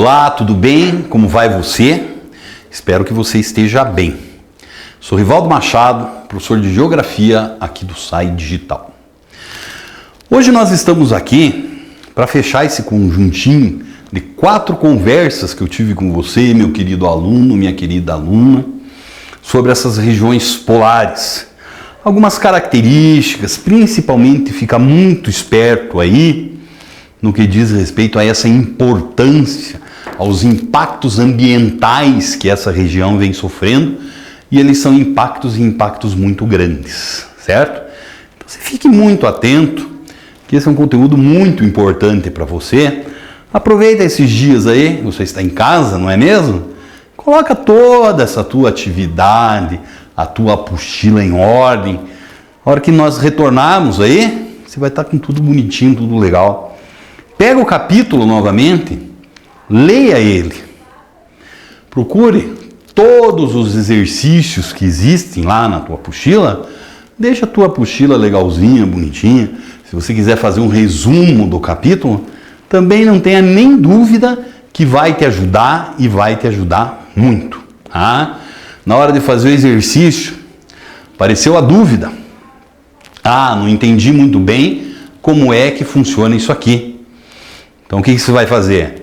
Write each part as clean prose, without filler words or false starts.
Olá, tudo bem? Como vai você? Espero que você esteja bem. Sou Rivaldo Machado, professor de Geografia aqui do SAI Digital. Hoje nós estamos aqui para fechar esse conjuntinho de 4 conversas que eu tive com você, meu querido aluno, minha querida aluna, sobre essas regiões polares. Algumas características, principalmente fica muito esperto aí no que diz respeito a essa importância, aos impactos ambientais que essa região vem sofrendo, e eles são impactos muito grandes, certo? Então você fique muito atento, que esse é um conteúdo muito importante para você. Aproveita esses dias aí, você está em casa, não é mesmo? Coloca toda essa tua atividade, a tua apostila em ordem. A hora que nós retornarmos aí, você vai estar com tudo bonitinho, tudo legal. Pega o capítulo novamente, leia ele. Procure todos os exercícios que existem lá na tua apostila. Deixa a tua apostila legalzinha, bonitinha. Se você quiser fazer um resumo do capítulo, também não tenha nem dúvida que vai te ajudar e vai te ajudar muito. Tá? Na hora de fazer o exercício, apareceu a dúvida. Não entendi muito bem como é que funciona isso aqui. Então o que você vai fazer?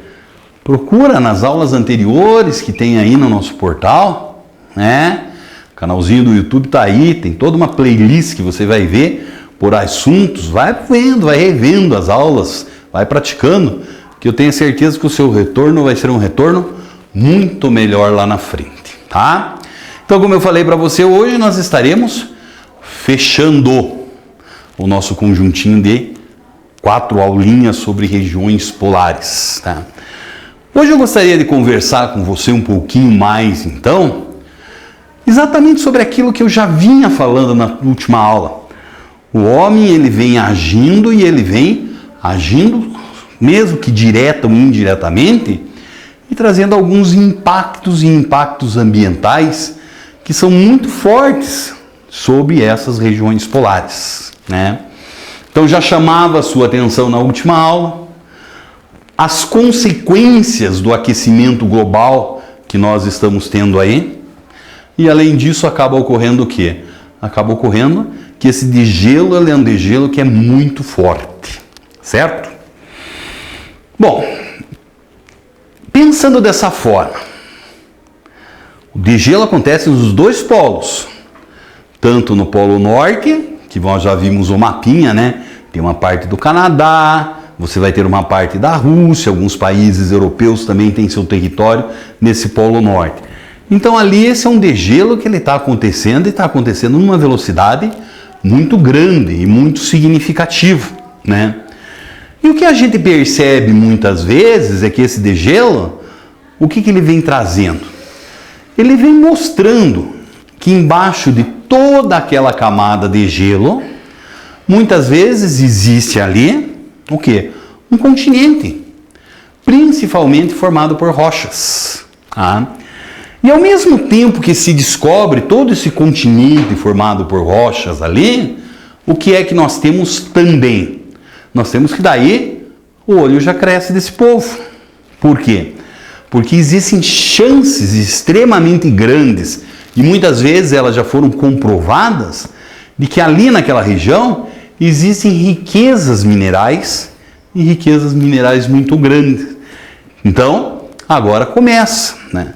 Procura nas aulas anteriores que tem aí no nosso portal, né? O canalzinho do YouTube tá aí, tem toda uma playlist que você vai ver por assuntos. Vai vendo, vai revendo as aulas, vai praticando, que eu tenho certeza que o seu retorno vai ser um retorno muito melhor lá na frente, tá? Então, como eu falei para você, hoje nós estaremos fechando o nosso conjuntinho de 4 aulinhas sobre regiões polares, tá? Hoje eu gostaria de conversar com você um pouquinho mais, então, exatamente sobre aquilo que eu já vinha falando na última aula. O homem, ele vem agindo e ele vem agindo, mesmo que direta ou indiretamente, e trazendo alguns impactos ambientais que são muito fortes sobre essas regiões polares, né? Então já chamava a sua atenção na última aula as consequências do aquecimento global que nós estamos tendo aí. E além disso acaba ocorrendo o quê? Acaba ocorrendo que esse degelo é um degelo que é muito forte, certo? Bom, pensando dessa forma, o degelo acontece nos 2 polos, tanto no Polo Norte, que nós já vimos o mapinha, né? Tem uma parte do Canadá, você vai ter uma parte da Rússia, alguns países europeus também têm seu território nesse Polo Norte. Então ali esse é um degelo que ele está acontecendo e está acontecendo numa velocidade muito grande e muito significativa, né? E o que a gente percebe muitas vezes é que esse degelo, o que ele vem trazendo? Ele vem mostrando que embaixo de toda aquela camada de gelo, muitas vezes existe ali o quê? Um continente, principalmente formado por rochas. Tá? E ao mesmo tempo que se descobre todo esse continente formado por rochas ali, o que é que nós temos também? Nós temos que daí o olho já cresce desse povo. Por quê? Porque existem chances extremamente grandes, e muitas vezes elas já foram comprovadas, de que ali naquela região existem riquezas minerais e riquezas minerais muito grandes. Então, agora começa, né?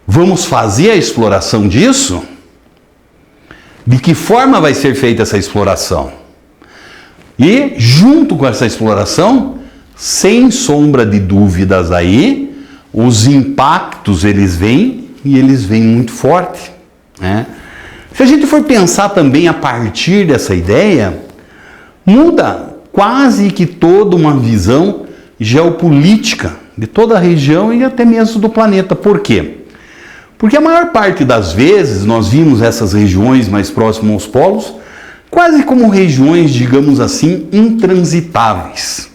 Vamos fazer a exploração disso? De que forma vai ser feita essa exploração? E, junto com essa exploração, sem sombra de dúvidas aí, os impactos eles vêm e eles vêm muito forte, né? Se a gente for pensar também a partir dessa ideia, muda quase que toda uma visão geopolítica de toda a região e até mesmo do planeta. Por quê? Porque a maior parte das vezes nós vimos essas regiões mais próximas aos polos quase como regiões, digamos assim, intransitáveis.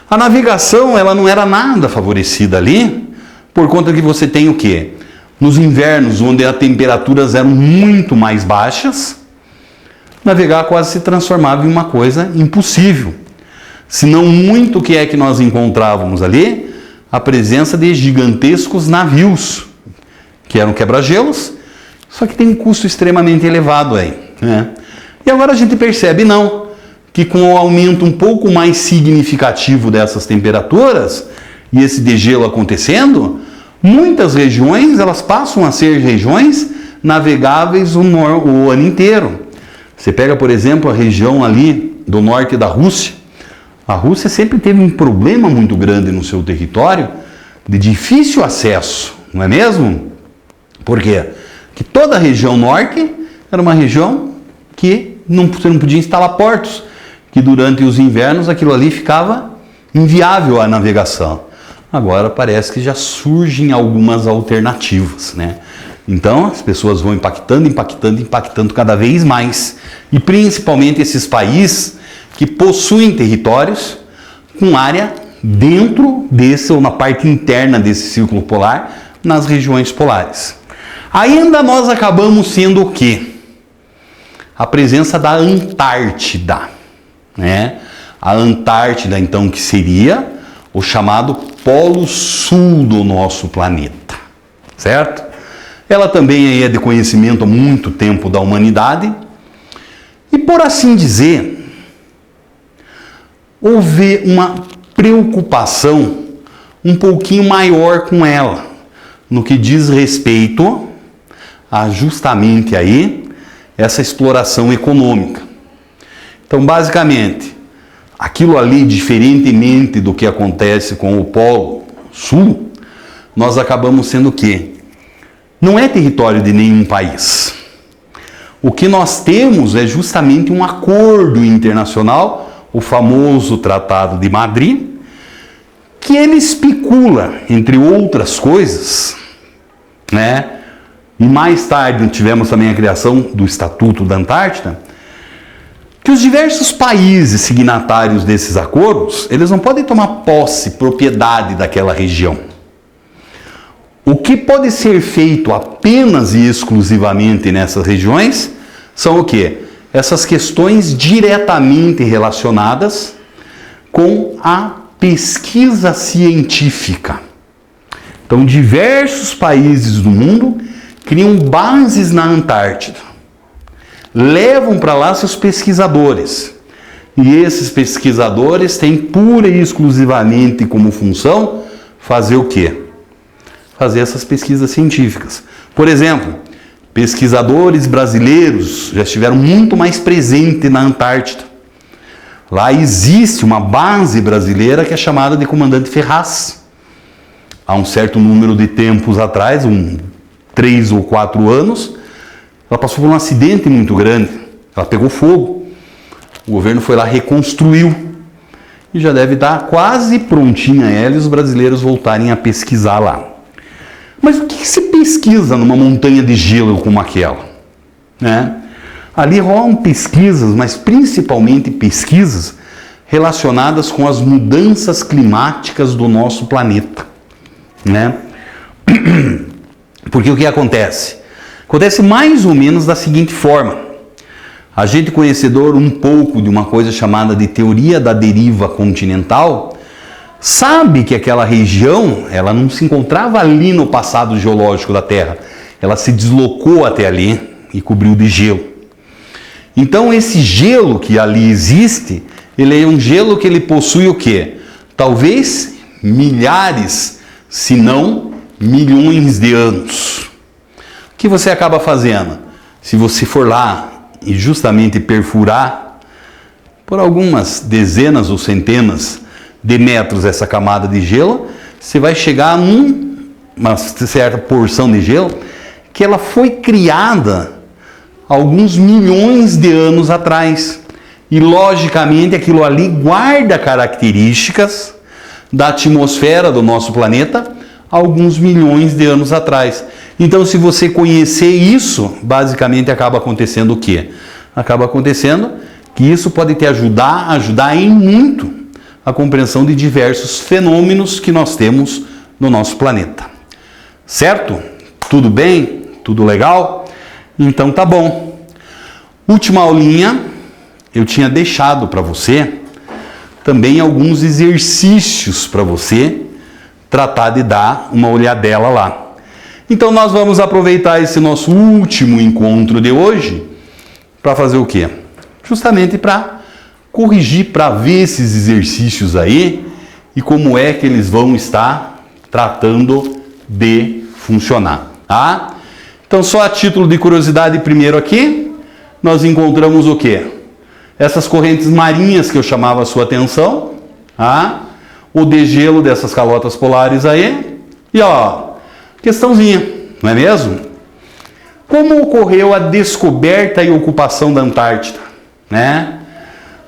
A navegação ela não era nada favorecida ali, por conta que você tem o quê? Nos invernos, onde as temperaturas eram muito mais baixas, navegar quase se transformava em uma coisa impossível. Se não muito o que é que nós encontrávamos ali, a presença de gigantescos navios, que eram quebra-gelos, só que tem um custo extremamente elevado aí, né? E agora a gente percebe, não, que com o aumento um pouco mais significativo dessas temperaturas, e esse degelo acontecendo, muitas regiões elas passam a ser regiões navegáveis o ano inteiro. Você pega, por exemplo, a região ali do norte da Rússia. A Rússia sempre teve um problema muito grande no seu território de difícil acesso, não é mesmo? Por quê? Porque toda a região norte era uma região que você não podia instalar portos, que durante os invernos aquilo ali ficava inviável a navegação. Agora parece que já surgem algumas alternativas, né? Então as pessoas vão impactando cada vez mais. E principalmente esses países que possuem territórios com área dentro desse ou na parte interna desse círculo polar, nas regiões polares. Ainda nós acabamos sendo o quê? A presença da Antártida, né? A Antártida, então, que seria o chamado Polo Sul do nosso planeta, certo? Ela também é de conhecimento há muito tempo da humanidade e, por assim dizer, houve uma preocupação um pouquinho maior com ela, no que diz respeito a justamente aí essa exploração econômica. Então, basicamente, aquilo ali, diferentemente do que acontece com o Polo Sul, nós acabamos sendo o quê? Não é território de nenhum país. O que nós temos é justamente um acordo internacional, o famoso Tratado de Madrid, que ele especula, entre outras coisas, né? E mais tarde tivemos também a criação do Estatuto da Antártida, que os diversos países signatários desses acordos, eles não podem tomar posse, propriedade daquela região. O que pode ser feito apenas e exclusivamente nessas regiões são o quê? Essas questões diretamente relacionadas com a pesquisa científica. Então, diversos países do mundo criam bases na Antártida, levam para lá seus pesquisadores. E esses pesquisadores têm pura e exclusivamente como função fazer o quê? Fazer essas pesquisas científicas. Por exemplo, pesquisadores brasileiros já estiveram muito mais presentes na Antártida. Lá existe uma base brasileira que é chamada de Comandante Ferraz. Há um certo número de tempos atrás, 3 ou 4 anos, ela passou por um acidente muito grande. Ela pegou fogo. O governo foi lá, reconstruiu. E já deve estar quase prontinha ela e os brasileiros voltarem a pesquisar lá. Mas o que se pesquisa numa montanha de gelo como aquela? Né? Ali rolam pesquisas, mas principalmente pesquisas relacionadas com as mudanças climáticas do nosso planeta. Né? Porque o que acontece? Acontece mais ou menos da seguinte forma. A gente conhecedor um pouco de uma coisa chamada de teoria da deriva continental, sabe que aquela região, ela não se encontrava ali no passado geológico da Terra. Ela se deslocou até ali e cobriu de gelo. Então esse gelo que ali existe, ele é um gelo que ele possui o quê? Talvez milhares, se não milhões de anos. O que você acaba fazendo? Se você for lá e justamente perfurar por algumas dezenas ou centenas de metros essa camada de gelo, você vai chegar numa certa porção de gelo que ela foi criada alguns milhões de anos atrás. E logicamente aquilo ali guarda características da atmosfera do nosso planeta alguns milhões de anos atrás. Então, se você conhecer isso, basicamente acaba acontecendo o quê? Acaba acontecendo que isso pode te ajudar em muito a compreensão de diversos fenômenos que nós temos no nosso planeta. Certo? Tudo bem? Tudo legal? Então tá bom. Última aulinha, eu tinha deixado para você também alguns exercícios para você tratar de dar uma olhadela lá. Então nós vamos aproveitar esse nosso último encontro de hoje para fazer o quê? Justamente para corrigir, para ver esses exercícios aí e como é que eles vão estar tratando de funcionar, tá? Então, só a título de curiosidade, primeiro aqui, nós encontramos o quê? Essas correntes marinhas que eu chamava a sua atenção, tá? O degelo dessas calotas polares aí, e ó, questãozinha, não é mesmo? Como ocorreu a descoberta e ocupação da Antártida, né?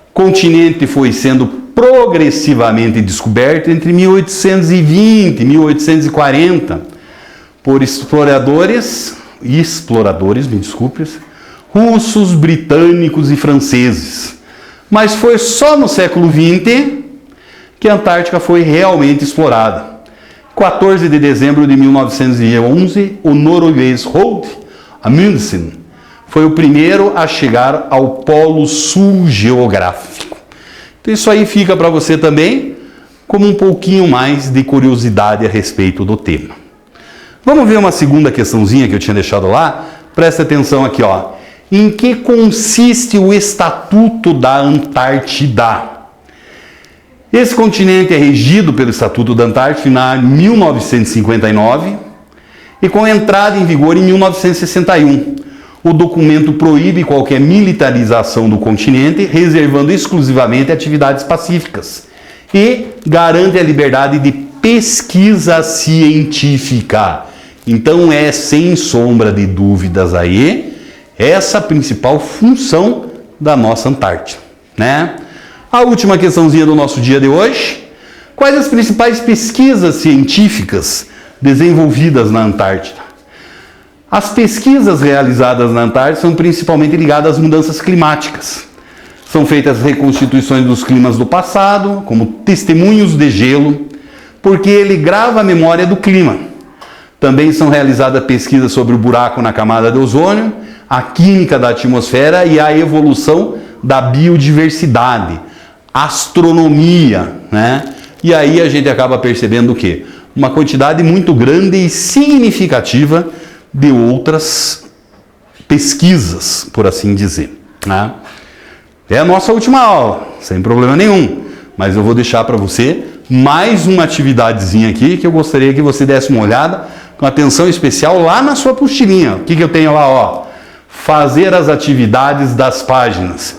O continente foi sendo progressivamente descoberto entre 1820 e 1840 por exploradores, me desculpe, russos, britânicos e franceses. Mas foi só no século XX que a Antártica foi realmente explorada. 14 de dezembro de 1911, o norueguês Roald Amundsen foi o primeiro a chegar ao Polo Sul geográfico. Então isso aí fica para você também como um pouquinho mais de curiosidade a respeito do tema. Vamos ver uma segunda questãozinha que eu tinha deixado lá? Presta atenção aqui, ó. Em que consiste o Estatuto da Antártida? Esse continente é regido pelo Estatuto da Antártida em 1959 e com entrada em vigor em 1961. O documento proíbe qualquer militarização do continente, reservando exclusivamente atividades pacíficas e garante a liberdade de pesquisa científica. Então é, sem sombra de dúvidas aí, essa a principal função da nossa Antártida, né? A última questãozinha do nosso dia de hoje: quais as principais pesquisas científicas desenvolvidas na Antártida? As pesquisas realizadas na Antártida são principalmente ligadas às mudanças climáticas. São feitas reconstituições dos climas do passado, como testemunhos de gelo, porque ele grava a memória do clima. Também são realizadas pesquisas sobre o buraco na camada de ozônio, a química da atmosfera e a evolução da biodiversidade, astronomia, né? E aí a gente acaba percebendo o quê? Uma quantidade muito grande e significativa de outras pesquisas, por assim dizer, né? É a nossa última aula, sem problema nenhum, mas eu vou deixar para você mais uma atividadezinha aqui que eu gostaria que você desse uma olhada com atenção especial lá na sua apostilinha. O que eu tenho lá, ó? Fazer as atividades das páginas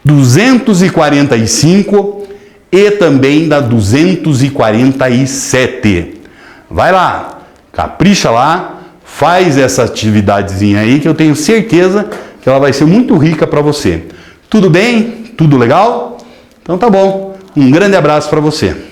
245 e também da 247. Vai lá, capricha lá, faz essa atividadezinha aí que eu tenho certeza que ela vai ser muito rica para você. Tudo bem? Tudo legal? Então tá bom. Um grande abraço para você.